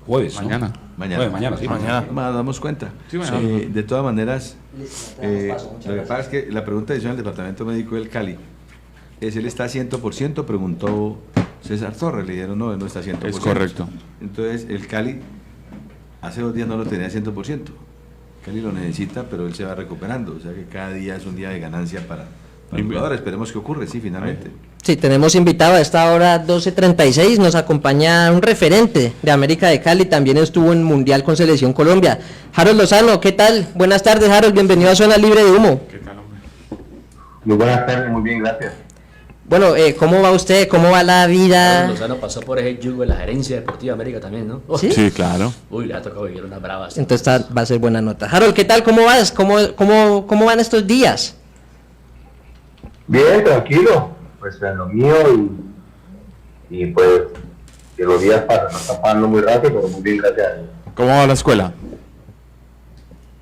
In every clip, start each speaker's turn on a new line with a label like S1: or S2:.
S1: Jueves, ¿no?
S2: Mañana.
S1: Mañana, sí, mañana.
S3: Nos damos cuenta.
S2: Sí, mañana.
S3: De todas maneras, lo que pasa es que la pregunta adicional del Departamento Médico del Cali es, ¿él está 100%? Preguntó César Torres, le dijeron, no, él no está 100%.
S2: Es correcto.
S3: Entonces, el Cali hace 2 días no lo tenía 100%. Cali lo necesita, pero él se va recuperando, o sea que cada día es un día de ganancia para el jugador. Esperemos que ocurra, sí, finalmente.
S4: Sí, tenemos invitado a esta hora 12:36, nos acompaña un referente de América de Cali, también estuvo en Mundial con Selección Colombia. Harold Lozano, ¿qué tal? Buenas tardes, Harold, bienvenido a Zona Libre de Humo.
S2: ¿Qué tal, hombre?
S5: Muy buenas tardes, muy bien, gracias.
S4: Bueno, ¿cómo va usted? ¿Cómo va la vida?
S6: Harold Lozano pasó por ese yugo de la gerencia deportiva de América también, ¿no?
S4: ¿Sí?
S2: Sí, claro.
S6: Uy, le ha tocado vivir unas bravas.
S4: Entonces va a ser buena nota. Harold, ¿qué tal? ¿Cómo vas? ¿Cómo van estos días?
S5: Bien, tranquilo, pues en lo mío y pues que los días pasan, no están pasando muy rápido, pero muy bien, gracias a Dios.
S2: ¿Cómo va la escuela?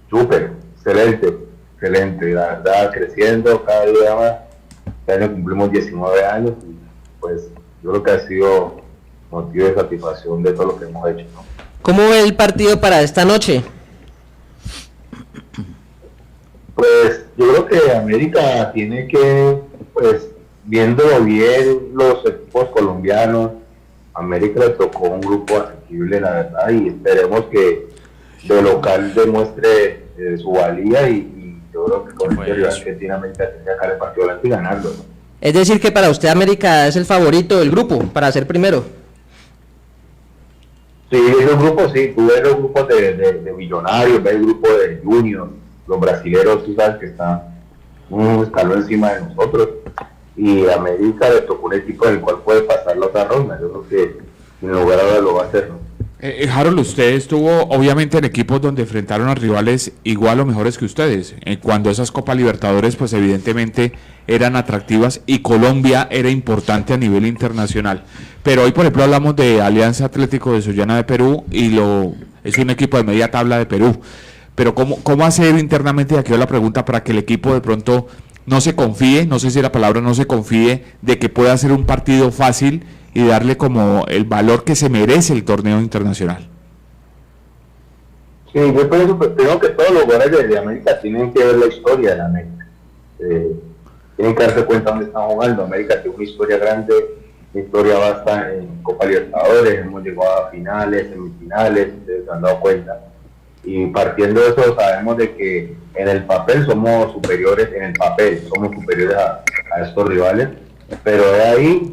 S5: Súper, excelente, la verdad, creciendo cada día más. Este año cumplimos 19 años y pues yo creo que ha sido motivo de satisfacción de todo lo que hemos hecho, ¿no?
S4: ¿Cómo ve el partido para esta noche?
S5: Pues yo creo que América tiene que, pues viéndolo bien los equipos colombianos, América le tocó un grupo asequible, la verdad, y esperemos que de local demuestre su valía y yo creo que con este rival que tiene América tiene que sacar el partido adelante y ganarlo, ¿no?
S4: Es decir, que para usted América es el favorito del grupo, para ser primero.
S5: Sí, esos grupos, sí, tú ves los grupos de Millonarios, ves el grupo de Junior, los brasileros, tú sabes que están un escalón encima de nosotros, y América le tocó un equipo en el cual puede pasar la otra ronda. Yo creo que sin lugar a dudas lo va a hacer, ¿no?
S2: Harold, usted estuvo obviamente en equipos donde enfrentaron a rivales igual o mejores que ustedes, cuando esas Copas Libertadores pues evidentemente eran atractivas y Colombia era importante a nivel internacional, pero hoy por ejemplo hablamos de Alianza Atlético de Sullana de Perú y es un equipo de media tabla de Perú, pero ¿cómo hacer internamente, y aquí va la pregunta, para que el equipo de pronto no se confíe, no sé si la palabra no se confíe, de que pueda ser un partido fácil y darle como el valor que se merece el torneo internacional?
S5: Sí, yo creo que todos los jugadores de América tienen que ver la historia de la América. Tienen que darse cuenta dónde están jugando. América tiene una historia grande, una historia vasta en Copa Libertadores, hemos llegado a finales, semifinales, ustedes se han dado cuenta. Y partiendo de eso sabemos de que en el papel somos superiores, a estos rivales, pero de ahí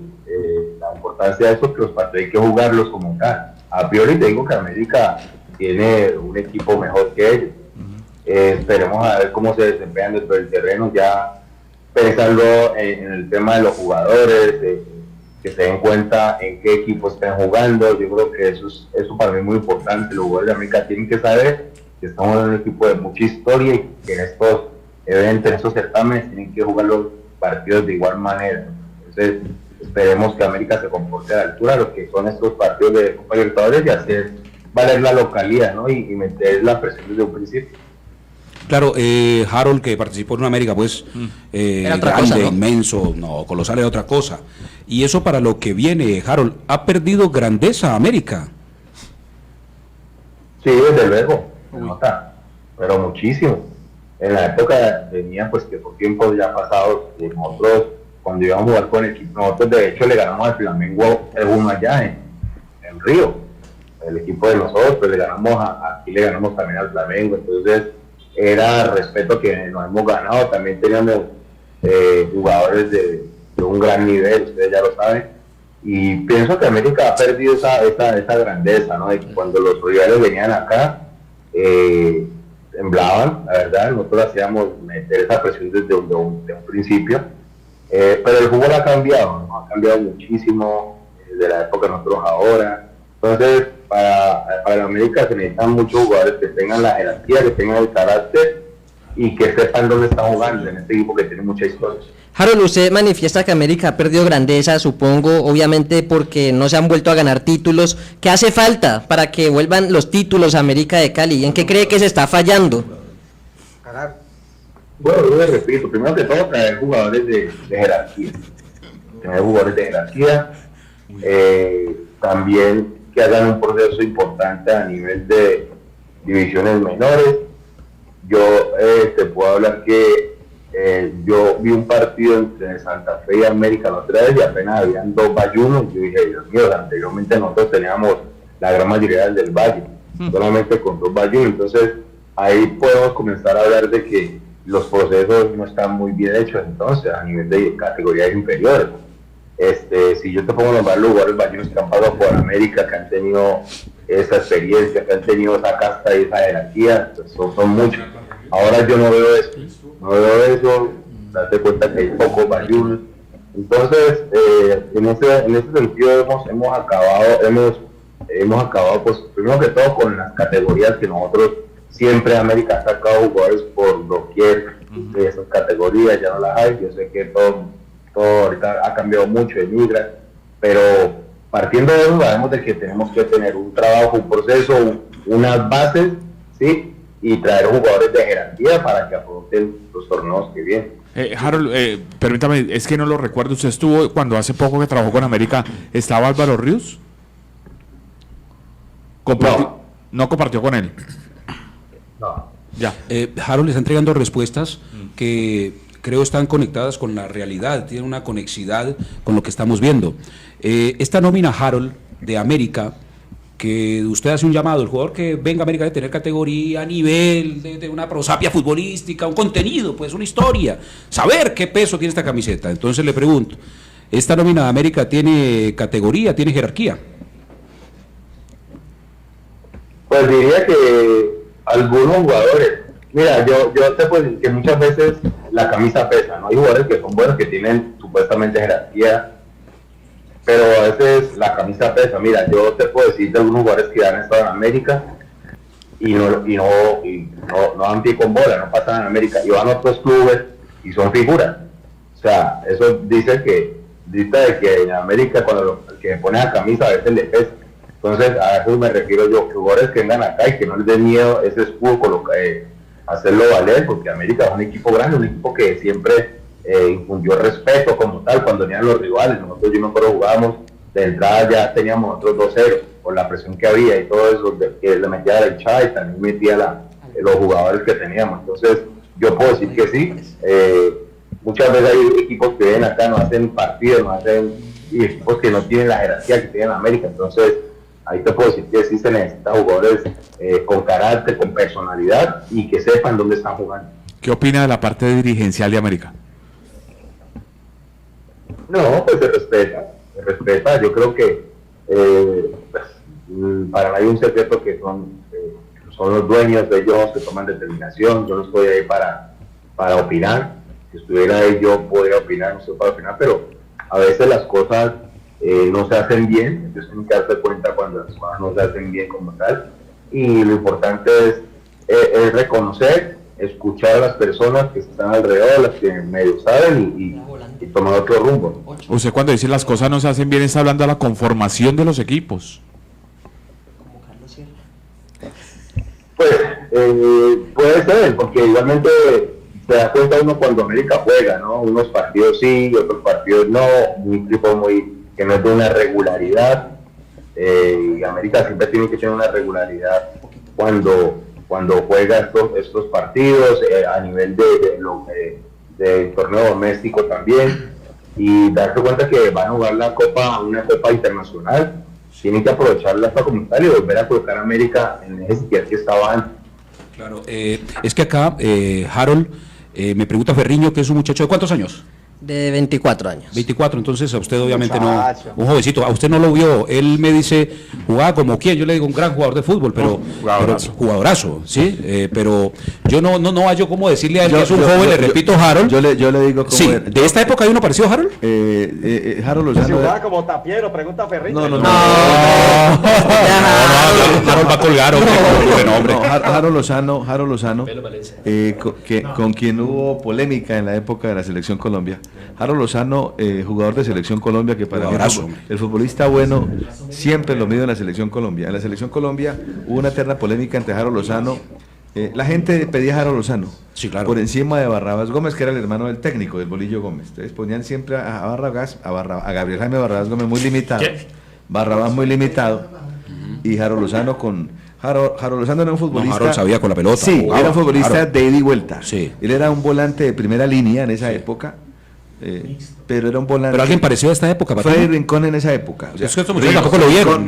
S5: la importancia de eso es que los partidos hay que jugarlos como tal. A priori te digo que América tiene un equipo mejor que ellos. Esperemos a ver cómo se desempeñan dentro del terreno, ya pensando en el tema de los jugadores, que se den cuenta en qué equipo están jugando. Yo creo que eso para mí es muy importante. Los jugadores de América tienen que saber que estamos en un equipo de mucha historia y que en estos eventos, en estos certámenes, tienen que jugar los partidos de igual manera. Entonces, esperemos que América se comporte a la altura de lo que son estos partidos de Copa Libertadores y hacer valer la localidad, ¿no? Y meter la presión desde un principio.
S1: Claro, Harold, que participó en una América, pues,
S4: Era otra
S1: grande,
S4: cosa, ¿no?
S1: inmenso, no, colosal es otra cosa. Y eso para lo que viene, Harold, ¿ha perdido grandeza América?
S5: Sí, desde luego, se nota, pero muchísimo. En la época venía, pues, que por tiempos ya pasados, nosotros, cuando íbamos a jugar con el equipo, nosotros de hecho le ganamos al Flamengo uno allá en Río, el equipo de nosotros, aquí le ganamos también al Flamengo, entonces era respeto que nos hemos ganado. También teníamos jugadores de un gran nivel, ustedes ya lo saben, y pienso que América ha perdido esa grandeza, ¿no? De que cuando los rivales venían acá, temblaban, la verdad. Nosotros hacíamos meter esa presión desde un principio, pero el fútbol ha cambiado, ¿no? Ha cambiado muchísimo de la época de nosotros ahora. Entonces, para la América se necesitan muchos jugadores que tengan la jerarquía, que tengan el carácter y que sepan dónde están jugando en este equipo que tiene mucha historia.
S4: Harold, usted manifiesta que América ha perdido grandeza, supongo, obviamente porque no se han vuelto a ganar títulos. ¿Qué hace falta para que vuelvan los títulos a América de Cali? ¿En qué cree que se está fallando?
S5: Bueno, yo les repito, primero que todo traer jugadores de jerarquía. También que hagan un proceso importante a nivel de divisiones menores. Yo te puedo hablar que yo vi un partido entre Santa Fe y América la otra vez y apenas habían 2 bayunos. Yo dije, Dios mío, anteriormente nosotros teníamos la gran mayoría del Valle, solamente con 2 bayunos. Entonces ahí podemos comenzar a hablar de que los procesos no están muy bien hechos entonces a nivel de categorías inferiores. Si yo te pongo los más lugares bayunos que han pasado por América, que han tenido esa experiencia, que han tenido esa casta y esa jerarquía, pues son muchos. Ahora yo no veo eso, date cuenta que hay pocos bayunos. Entonces, en ese sentido hemos acabado, pues, primero que todo con las categorías que nosotros siempre América ha sacado jugadores por doquier de esas categorías, ya no las hay. Yo sé que todo ahorita ha cambiado mucho, emigra, pero partiendo de eso sabemos de que tenemos que tener un trabajo, un proceso, unas bases, ¿sí? Y traer jugadores de jerarquía para que afronten los torneos que vienen.
S2: Harold, permítame, es que no lo recuerdo. ¿Usted estuvo cuando hace poco que trabajó con América? ¿Estaba Álvaro Ríos? ¿No compartió con él?
S5: No.
S2: Ya.
S1: Harold está entregando respuestas que creo están conectadas con la realidad, tienen una conexidad con lo que estamos viendo. Esta nómina, Harold, de América, que usted hace un llamado, el jugador que venga a América debe tener categoría, nivel, de una prosapia futbolística, un contenido, pues una historia, saber qué peso tiene esta camiseta. Entonces le pregunto, ¿esta nómina de América tiene categoría, tiene jerarquía?
S5: Pues diría que algunos jugadores, mira, yo te puedo decir que muchas veces la camisa pesa, ¿no? Hay jugadores que son buenos, que tienen supuestamente jerarquía, pero a veces la camisa pesa. Mira, yo te puedo decir de algunos jugadores que han estado en América y no dan pie con bola, no pasan en América, y van a otros clubes y son figuras. O sea, eso dice de que en América cuando el que pone la camisa a veces le pesa. Entonces, a eso me refiero yo, que jugadores que vengan acá y que no les dé miedo ese escudo, hacerlo valer, porque América es un equipo grande, un equipo que siempre infundió respeto como tal cuando venían los rivales. Nosotros, yo me acuerdo, jugábamos de entrada, ya teníamos otros 2-0 por la presión que había y todo eso, que le metía la hinchada y también metía los jugadores que teníamos. Entonces, yo puedo decir que sí. Muchas veces hay equipos que vienen acá, no hacen partidos, y equipos que no tienen la jerarquía que tienen en América. Entonces, ahí te puedo decir que sí se necesitan jugadores con carácter, con personalidad y que sepan dónde están jugando.
S2: ¿Qué opina de la parte dirigencial de América?
S5: No, pues se respeta. Yo creo que pues, para nadie un secreto que son los dueños de ellos que toman determinación. Yo no estoy ahí para opinar. Si estuviera ahí yo podría opinar, no estoy para opinar, pero a veces las cosas no se hacen bien. Entonces tienen que darse cuenta cuando las cosas no se hacen bien como tal. Y lo importante es reconocer, escuchar a las personas que están alrededor, las que medio saben y tomar otro rumbo.
S2: Usted cuando dice las cosas no se hacen bien está hablando de la conformación de los equipos.
S5: Pues puede ser, porque igualmente se da cuenta uno cuando América juega, ¿no? Unos partidos sí, otros partidos no, un equipo que no es de una regularidad, y América siempre tiene que tener una regularidad cuando juega estos partidos, a nivel de torneo doméstico también, y darse cuenta que van a jugar una copa internacional. Tienen que aprovecharla hasta como tal y volver a colocar a América en ese sitio que estaba antes.
S1: Claro, es que acá, Harold, me pregunta Ferriño, que es un muchacho de ¿cuántos años?
S4: De 24 años.
S1: 24, entonces a usted obviamente no, un jovencito, a usted no lo vio, él me dice, jugaba como quién, yo le digo un gran jugador de fútbol, pero jugadorazo, ¿sí? Pero yo no hallo cómo decirle a él que es un joven, le repito, Harold.
S3: Yo le digo cómo
S1: sí, ¿de esta época hay uno parecido a Harold?
S3: Harold Lozano.
S7: Si jugaba como tapiero, pregunta Ferriño.
S3: No.
S1: Harold va a colgar, hombre.
S3: Harold Lozano,
S6: Pelo Valencia.
S3: con quien hubo polémica en la época de la Selección Colombia. Harold Lozano, jugador de Selección Colombia, que para mí el futbolista bueno siempre lo mido en la Selección Colombia. En la Selección Colombia hubo una eterna polémica entre Harold Lozano. La gente pedía a Harold Lozano,
S1: sí, claro,
S3: por encima de Barrabás Gómez, que era el hermano del técnico, del Bolillo Gómez. Entonces ponían siempre a Gabriel Jaime Barrabás Gómez muy limitado. Barrabás muy limitado. y Harold Lozano con... Harold Lozano era un futbolista...
S1: Harold sabía con la pelota.
S3: Sí,
S1: jugaba,
S3: era un futbolista
S1: claro.
S3: de ida y vuelta.
S1: Sí.
S3: Él era un volante de primera línea en esa época, pero era un volante...
S1: Pero alguien parecido a esta época,
S3: Fue
S1: Patiño.
S3: Rincón en esa época. O sea,
S1: Es que estos muchachos tampoco lo vieron.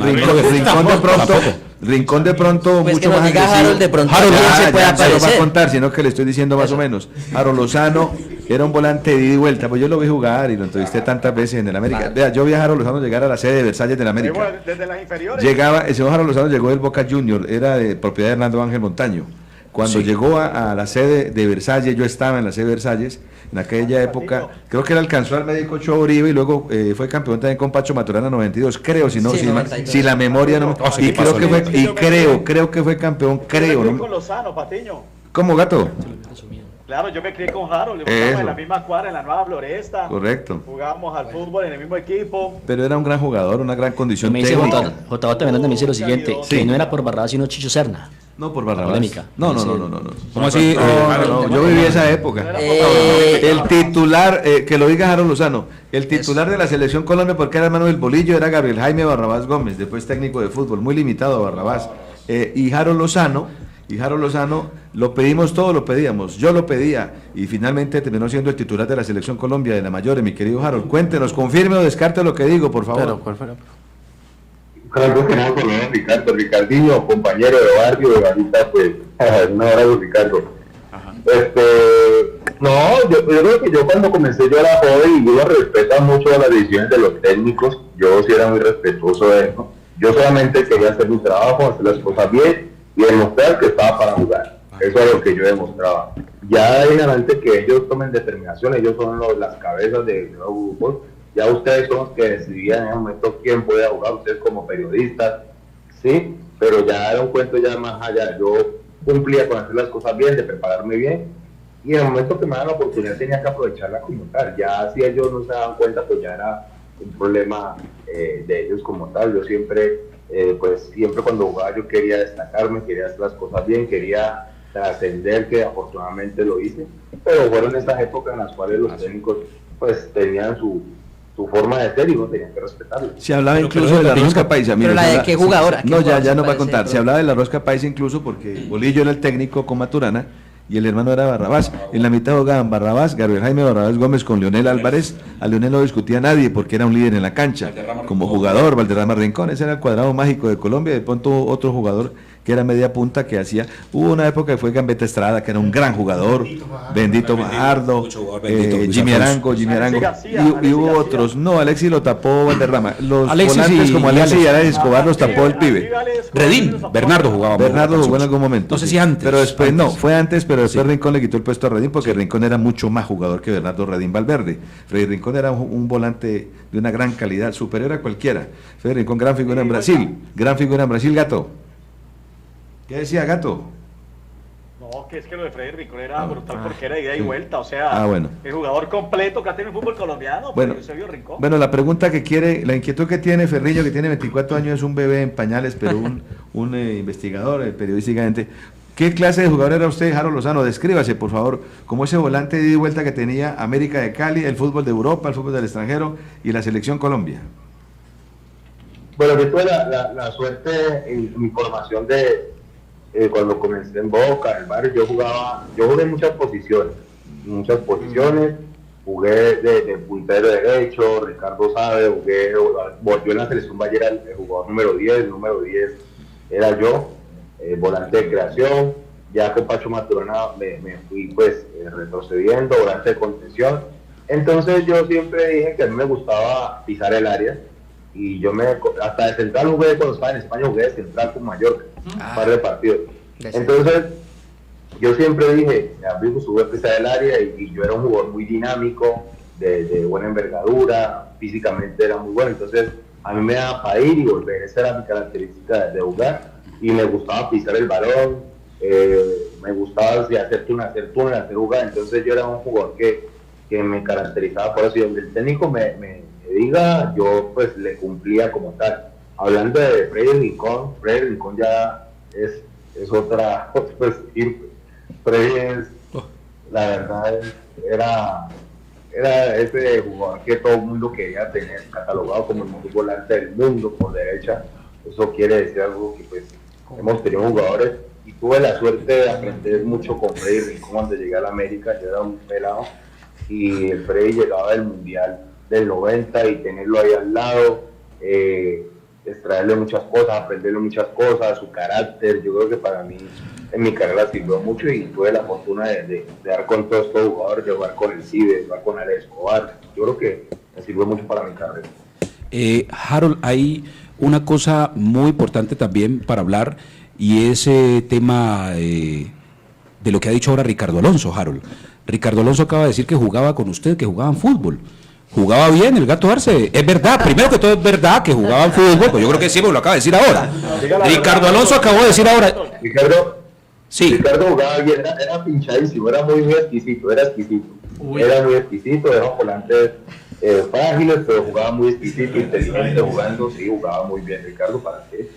S3: Rincón de pronto
S4: Pues
S3: mucho
S4: que nos
S3: más
S4: diga
S3: agresivo.
S4: Harold de pronto
S3: Harold
S4: quién
S3: ya,
S4: se puede
S3: ya se lo va a
S4: aparecer.
S3: contar, sino que le estoy diciendo más o menos. Harold Lozano era un volante de ida y vuelta, pues yo lo vi jugar y lo entrevisté tantas veces en el América. Vea, yo vi a Harold Lozano llegar a la sede de Versalles del América.
S7: Desde las inferiores.
S3: Llegaba, el señor Harold Lozano llegó del Boca Junior, era de propiedad de Hernando Ángel Montaño. Cuando
S1: Sí.
S3: llegó a la sede de Versalles, yo estaba en la sede de Versalles, en aquella época, creo que él alcanzó al médico Ochoa Uribe y luego fue campeón también con Pacho Maturana 92, creo, si no,
S4: Sí,
S3: si,
S4: 92.
S3: si la memoria no,
S1: No, sí,
S3: y creo
S1: pasó
S3: que fue,
S1: el-
S3: y creo que fue campeón, creo,
S7: Yo me crié
S3: ¿no?
S7: con Lozano, Patiño.
S3: ¿Cómo, Gato?
S7: Claro, yo me crié con Harold.
S3: Eso.
S7: Estábamos en la misma cuadra, en la Nueva Floresta.
S3: Correcto.
S7: Jugábamos al fútbol en el mismo equipo.
S3: Pero era un gran jugador, una gran condición
S6: Me dice
S3: técnica.
S6: JJ Fernández, me dice lo siguiente,
S3: Sí.
S6: que no era por Barrabás sino Chicho Serna.
S3: No por Barrabás.
S6: Polémica.
S3: No.
S1: ¿Cómo así?
S3: No, yo viví esa época. El titular, que lo diga Harold Lozano, el titular de la selección Colombia, porque era hermano del Bolillo, era Gabriel Jaime Barrabás Gómez, después técnico de fútbol, muy limitado a Barrabás. Y Harold Lozano, lo pedimos todos, lo pedíamos, yo lo pedía, y finalmente terminó siendo el titular de la selección Colombia de la mayores, mi querido Harold. Cuéntenos, confirme o descarte lo que digo, por favor.
S5: Claro que no, con Ricardo, Ricardinho, compañero de barrio, ahorita pues, un abrazo Ricardo. No, yo creo que yo cuando comencé yo era joven y yo respeto mucho las decisiones de los técnicos, yo sí era muy respetuoso de eso. Yo solamente quería hacer mi trabajo, hacer las cosas bien y demostrar que estaba para jugar. Eso es lo que yo demostraba. Ya en adelante que ellos tomen determinación, ellos son las cabezas de los grupos. Ya ustedes son los que decidían en ese momento quién podía jugar, ustedes como periodistas, sí, pero ya era un cuento ya más allá. Yo cumplía con hacer las cosas bien, de prepararme bien, y en el momento que me daban la oportunidad tenía que aprovecharla como tal. Ya si ellos no se daban cuenta, pues ya era un problema de ellos como tal. Yo siempre, siempre cuando jugaba yo quería destacarme, quería hacer las cosas bien, quería trascender, que afortunadamente lo hice, pero fueron esas épocas en las cuales los técnicos pues tenían su forma de ser y uno tenía que respetarlo.
S3: Se hablaba
S1: Pero
S3: incluso de la rosca paisa.
S4: Pero la
S3: se
S4: de
S3: habla-
S4: qué jugadora, qué
S3: No,
S4: jugador
S3: ya
S4: se
S3: nos va a
S4: parece,
S3: contar.
S4: pero-
S3: Se hablaba de la rosca paisa incluso porque Bolillo era el técnico con Maturana y el hermano era Barrabás. En la mitad jugaban Barrabás, Gabriel Jaime Barrabás Gómez con Leonel Álvarez. A Leonel no discutía nadie porque era un líder en la cancha. Como jugador, Valderrama Rincón, ese era el cuadrado mágico de Colombia. De pronto otro jugador que era media punta que hacía. Hubo una época que fue Gambetta Estrada, que era un gran jugador. Bendito Fajardo,
S1: mucho jugador, Bendito, Luis
S3: Jimmy
S1: Alfonso.
S3: Arango.
S7: García,
S3: Y
S7: Alexis
S3: hubo
S7: García.
S3: otros. No, Alexis lo tapó Valderrama. Los
S1: Alexis
S3: volantes
S1: y-
S3: como
S1: y
S3: Alexis y
S1: Alex.
S3: Alex Escobar los tapó el pibe.
S1: Redín, Bernardo jugaba.
S3: Bernardo
S1: con
S3: jugó en
S1: Jesús.
S3: algún momento.
S1: No sé
S3: sí.
S1: si antes.
S3: Pero después no, fue antes, pero después
S1: Sí.
S3: Rincón le quitó el puesto a Redín porque Rincón era mucho más jugador que Bernardo Redín Valverde. Freddy Rincón era un volante de una gran calidad, superior a cualquiera. Freddy Rincón, gran figura en Brasil. Gran figura en Brasil, Gato. ¿Qué decía Gato?
S7: No, que es que lo de Freddy Rincón era brutal porque era de ida y vuelta. O sea,
S3: Ah, bueno.
S7: el jugador completo que ha tenido el fútbol colombiano,
S3: Bueno,
S7: pero Eusebio Rincón.
S3: Bueno, la pregunta que quiere, la inquietud que tiene Ferriño, que tiene 24 años, es un bebé en pañales, pero un investigador, periodísticamente. ¿Qué clase de jugador era usted, Harold Lozano? Descríbase, por favor, como ese volante de ida y vuelta que tenía América de Cali, el fútbol de Europa, el fútbol del extranjero y la selección Colombia.
S5: Bueno, yo tuve la suerte en mi formación de cuando comencé en Boca, en el barrio, yo jugué muchas posiciones, jugué de puntero derecho, Ricardo sabe, yo en la selección Valle era el jugador número 10 era yo, volante de creación, ya con Pacho Maturana me fui pues retrocediendo, volante de contención. Entonces yo siempre dije que a mí me gustaba pisar el área y hasta de central jugué cuando estaba en España, jugué de central con Mallorca, un par de partidos. Entonces yo siempre dije, a mí me gustaba pisar el área y yo era un jugador muy dinámico, de buena envergadura, físicamente era muy bueno, entonces a mí me daba para ir y volver, esa era mi característica de jugar y me gustaba pisar el balón, me gustaba hacer túnel, hacer jugar, entonces yo era un jugador que me caracterizaba por eso y donde el técnico me diga, yo pues le cumplía como tal. Hablando de Freddy Rincón ya es otra, pues Freddy es, la verdad era ese jugador que todo el mundo quería tener catalogado como el mejor volante del mundo por derecha. eso quiere decir algo que pues hemos tenido jugadores y tuve la suerte de aprender mucho con Freddy Rincón cuando llegué a la América. Yo era un pelado y el Freddy llegaba del Mundial del 90 y tenerlo ahí al lado, extraerle muchas cosas, aprenderle muchas cosas, su carácter. Yo creo que para mí en mi carrera sirvió mucho y tuve la fortuna de dar con todos estos jugadores, de jugar con el CIDE, de jugar con Alex Escobar. Yo creo que me sirvió mucho para mi carrera.
S1: Harold, hay una cosa muy importante también para hablar y ese tema de lo que ha dicho ahora Ricardo Alonso, Harold. Ricardo Alonso acaba de decir que jugaba con usted, que jugaban fútbol. Jugaba bien el Gato Arce, es verdad, primero que todo es verdad que jugaban fútbol, pues yo creo que sí, porque lo acaba de decir ahora. Ricardo Alonso acabó de decir ahora.
S5: Ricardo jugaba bien, era pinchadísimo, era muy exquisito, era muy exquisito, era volantes frágiles, pero jugaba muy exquisito, inteligente, jugaba muy bien. Ricardo, ¿para qué?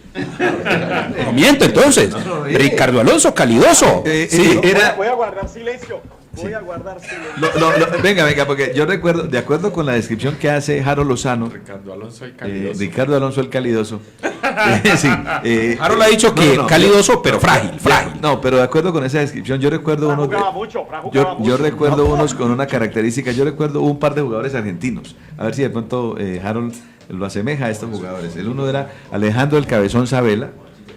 S1: No miento entonces, Ricardo Alonso, calidoso.
S7: Voy a guardar silencio. Voy a guardar silencio.
S3: Venga, porque yo recuerdo, de acuerdo con la descripción que hace Harold Lozano,
S2: Ricardo
S3: Alonso el calidoso.
S1: Harold ha dicho que calidoso, pero frágil.
S3: No, pero de acuerdo con esa descripción, yo recuerdo yo recuerdo unos con una característica. Yo recuerdo un par de jugadores argentinos. A ver si de pronto Harold lo asemeja a estos jugadores. El uno era Alejandro el Cabezón Sabela,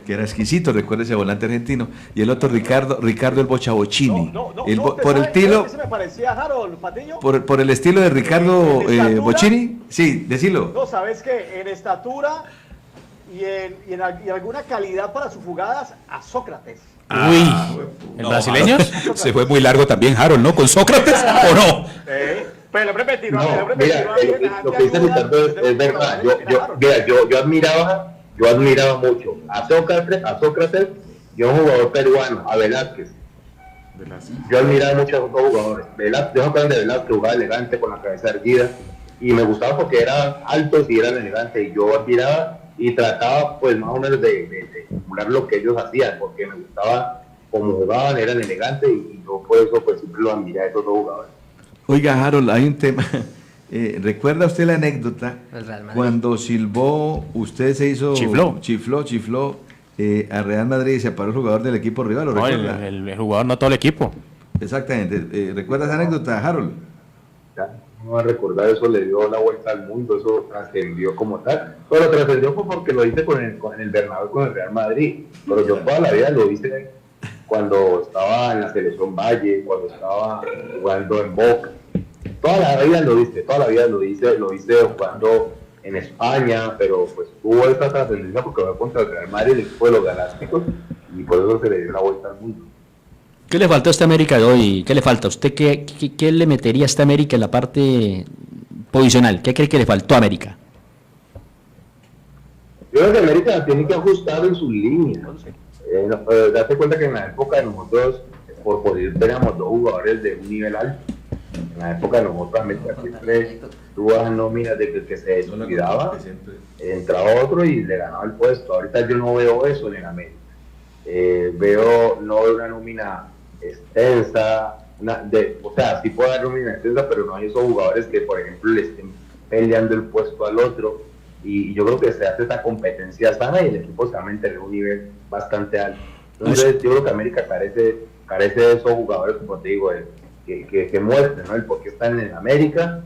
S3: que era exquisito, recuerda ese volante argentino, y el otro Ricardo el Bocha Bochini. Por el estilo,
S7: me parecía Harold, Patiño.
S3: por el estilo de Ricardo Bochini, sí, decilo.
S7: No, sabes que en estatura y en alguna calidad para sus jugadas a Sócrates.
S2: ¿El brasileño?
S1: Se fue muy largo también Harold, ¿no? ¿Con Sócrates o no?
S7: Pero el hombre me tiró,
S5: lo que dice Ricardo es verdad. Yo admiraba mucho a Sócrates y a un jugador peruano, a Velázquez. Yo admiraba mucho a esos dos jugadores. Velázquez jugaba elegante con la cabeza erguida y me gustaba porque eran altos y eran elegantes, y yo admiraba y trataba pues más o menos de emular lo que ellos hacían, porque me gustaba cómo jugaban, eran elegantes, y yo por eso pues siempre lo admiré a esos dos jugadores.
S3: Oiga, Harold, hay un tema. ¿Recuerda usted la anécdota cuando silbó, usted se hizo chifló a Real Madrid y se paró el jugador del equipo rival? ¿Lo recuerda?
S2: El jugador, no todo el equipo.
S3: Exactamente. ¿Recuerda esa anécdota, Harold?
S5: Ya, no va a recordar, eso le dio la vuelta al mundo, eso trascendió como tal. Pero trascendió porque lo hice con el Bernabéu, con el Real Madrid. Pero yo toda la vida lo hice cuando estaba en la selección Valle, cuando estaba jugando en Boca. Toda la vida lo hice jugando en España, pero pues tuvo esta trascendencia porque fue contra el Real Madrid, el equipo de los Galácticos, y por eso se le dio la vuelta al mundo.
S6: ¿Qué le faltó a esta América de hoy? ¿Qué le falta? ¿Usted qué le metería a esta América en la parte posicional? ¿Qué cree que le faltó a América?
S5: Yo creo que América tiene que ajustar en sus líneas. Date cuenta que en la época de nosotros, por poder, teníamos dos jugadores de un nivel alto. En la época de nosotros, América siempre tuvo las nóminas de que se descuidaba, entraba otro y le ganaba el puesto. Ahorita yo no veo eso en el América. No veo una nómina extensa, o sea, sí puede haber nómina extensa, pero no hay esos jugadores que, por ejemplo, le estén peleando el puesto al otro, y yo creo que se hace esta competencia sana y el equipo se va a mantener un nivel bastante alto. Entonces yo creo que América carece de esos jugadores, como te digo, que muestren, ¿no?, el por qué están en América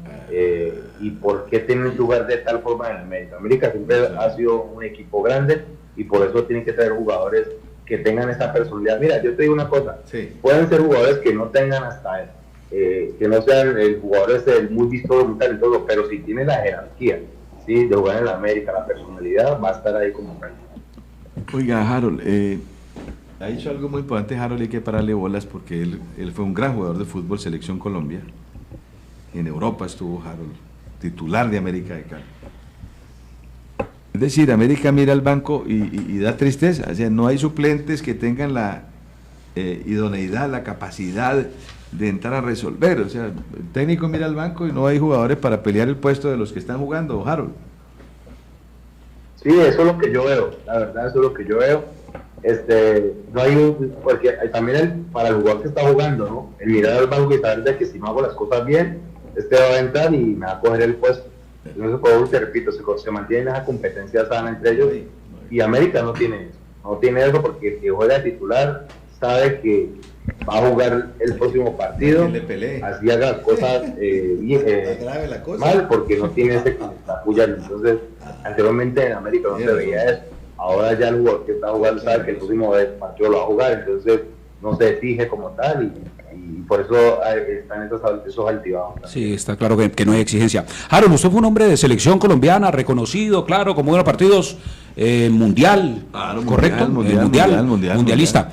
S5: y por qué tienen un lugar de tal forma en América. América siempre ha sido un equipo grande y por eso tienen que traer jugadores que tengan esa personalidad. Mira, yo te digo una cosa, pueden ser jugadores que no tengan hasta que no sean jugadores muy vistosos, muy talentosos, pero si tienen la jerarquía, ¿sí?, de jugar en la América, la personalidad va a estar ahí como tal.
S3: Oiga, Harold, ha dicho algo muy importante, Harold, y hay que pararle bolas porque él fue un gran jugador de fútbol, Selección Colombia. En Europa estuvo Harold, titular de América de Cali. Es decir, América mira al banco y da tristeza. O sea, no hay suplentes que tengan la idoneidad, la capacidad de entrar a resolver. O sea, el técnico mira al banco y no hay jugadores para pelear el puesto de los que están jugando, Harold.
S5: Sí, eso es lo que yo veo, la verdad, eso es lo que yo veo. No hay porque también para el jugador que está jugando, ¿no?, el mirar al banco y saber de que si no hago las cosas bien, va a entrar y me va a coger el puesto. Entonces, por eso te repito, se mantiene esa competencia sana entre ellos Y América no tiene eso porque el que juega de titular sabe que va a jugar el próximo partido, así haga las cosas mal, porque no tiene ese que está apoyando. Entonces, anteriormente en América no se veía eso. Ahora ya el jugador que está jugando sabe que el próximo partido lo va a jugar, entonces no se exige como tal y por eso están esos altibajos.
S1: Sí, está claro que no hay exigencia. Harold, usted fue un hombre de selección colombiana, reconocido, claro, como uno de los partidos mundial, correcto, mundialista.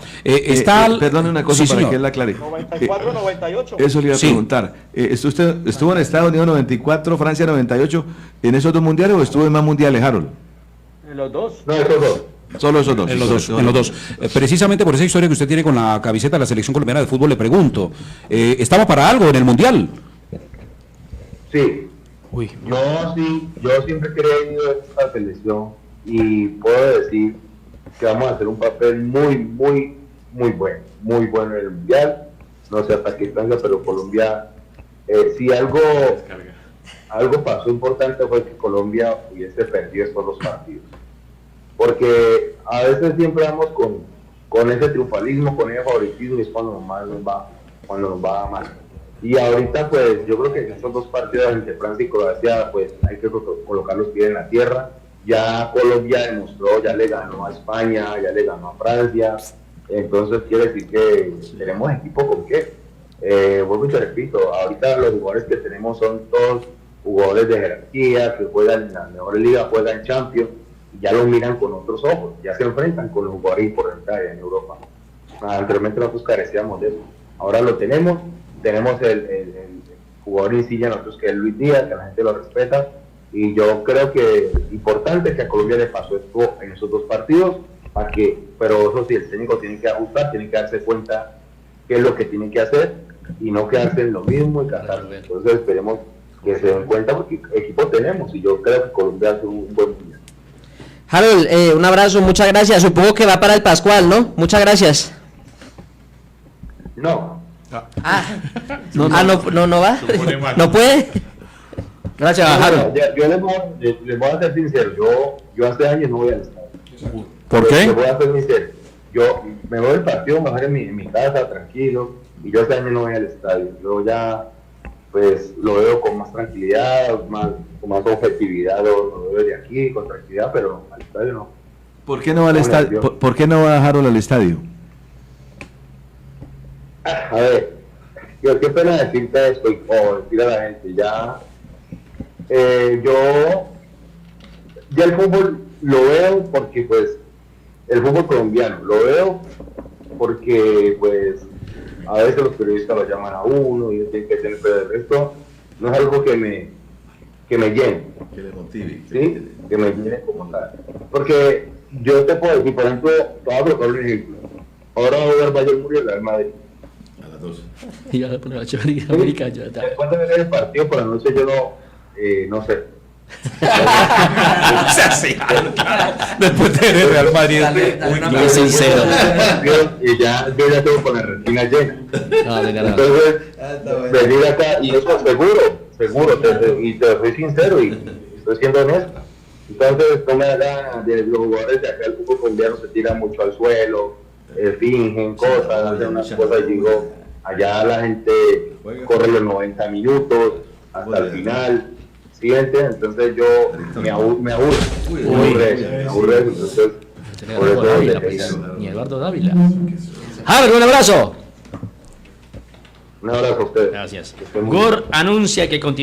S3: Perdone una cosa para que él la aclare.
S7: 94, 98.
S3: Eso le iba a preguntar. ¿Usted estuvo en Estados Unidos 94, Francia 98, en esos dos mundiales o estuvo en más mundiales, Harold?
S7: En los dos.
S5: No, esos dos.
S3: Solo esos dos.
S1: En los dos. Precisamente por esa historia que usted tiene con la camiseta de la selección colombiana de fútbol, le pregunto, ¿estamos para algo en el mundial?
S5: Sí. Yo siempre he creído en esta selección y puedo decir que vamos a hacer un papel muy bueno en el mundial. No sé hasta qué instancia, pero Colombia, si algo pasó importante fue que Colombia hubiese perdido estos dos partidos. Porque a veces siempre vamos con ese triunfalismo, con ese favoritismo, y es cuando nos va mal. Y ahorita pues yo creo que en estos dos partidos entre Francia y Croacia pues hay que colocar los pies en la tierra. Ya Colombia demostró, ya le ganó a España, ya le ganó a Francia, entonces quiere decir que tenemos equipo con qué. Vuelvo y te repito, ahorita los jugadores que tenemos son todos jugadores de jerarquía, que juegan en la mejor liga, juegan en Champions, y ya los miran con otros ojos, ya se enfrentan con los jugadores importantes en Europa. Anteriormente nosotros carecíamos de eso, ahora lo tenemos el jugador insignia nosotros que es Luis Díaz, que la gente lo respeta, y yo creo que es importante que a Colombia le pasó esto en esos dos partidos, pero eso sí, el técnico tiene que ajustar, tiene que darse cuenta qué es lo que tiene que hacer y no quedarse en lo mismo y casarse. Entonces esperemos que se den cuenta porque equipo tenemos y yo creo que Colombia hace un buen mundial.
S4: Harold, un abrazo, muchas gracias. Supongo que va para el Pascual, ¿no? Muchas gracias.
S5: No.
S4: No va. ¿No puede? Gracias, Harold.
S5: Yo les voy a ser sincero, yo hace años no voy al estadio.
S2: ¿Por qué?
S5: Les voy a ser sincero. Yo me voy al partido mejor en mi casa, tranquilo, y yo hace años no voy al estadio. Yo ya pues lo veo con más tranquilidad, con más objetividad, lo veo desde aquí, con tranquilidad, pero al estadio no.
S3: ¿Por qué no va al estadio? ¿Por qué no va Harold al estadio?
S5: A ver, qué pena decirte esto o decir a la gente, ya el fútbol lo veo porque pues el fútbol colombiano lo veo porque pues a veces los periodistas lo llaman a uno y tienen que tener, pero el resto no es algo que me llene,
S3: que le motive,
S5: ¿sí? Que me llene como tal, porque yo te puedo decir, por ejemplo, te voy a colocar un ejemplo, ahora va a jugar Bayern Múnich y el Real Madrid
S3: a las 12
S6: y ya poner a América ya.
S5: después de ver el partido por la noche yo no sé.
S1: Después de ver Real Madrid,
S6: Muy sincero.
S5: Y yo ya tengo con la retina llena.
S6: No.
S5: Entonces, venir acá, y eso seguro, y te soy sincero y estoy siendo honesto. Entonces, no me da de los jugadores de acá, el fútbol colombiano se tira mucho al suelo, fingen cosas, hacen unas cosas, y digo, allá la gente corre los 90 minutos hasta el final. Entonces yo me aburro, entonces por eso
S6: Dávila, pues, ni Eduardo Dávila. Harold, un abrazo.
S5: un abrazo a ustedes.
S6: Gracias. GOR anuncia que continúa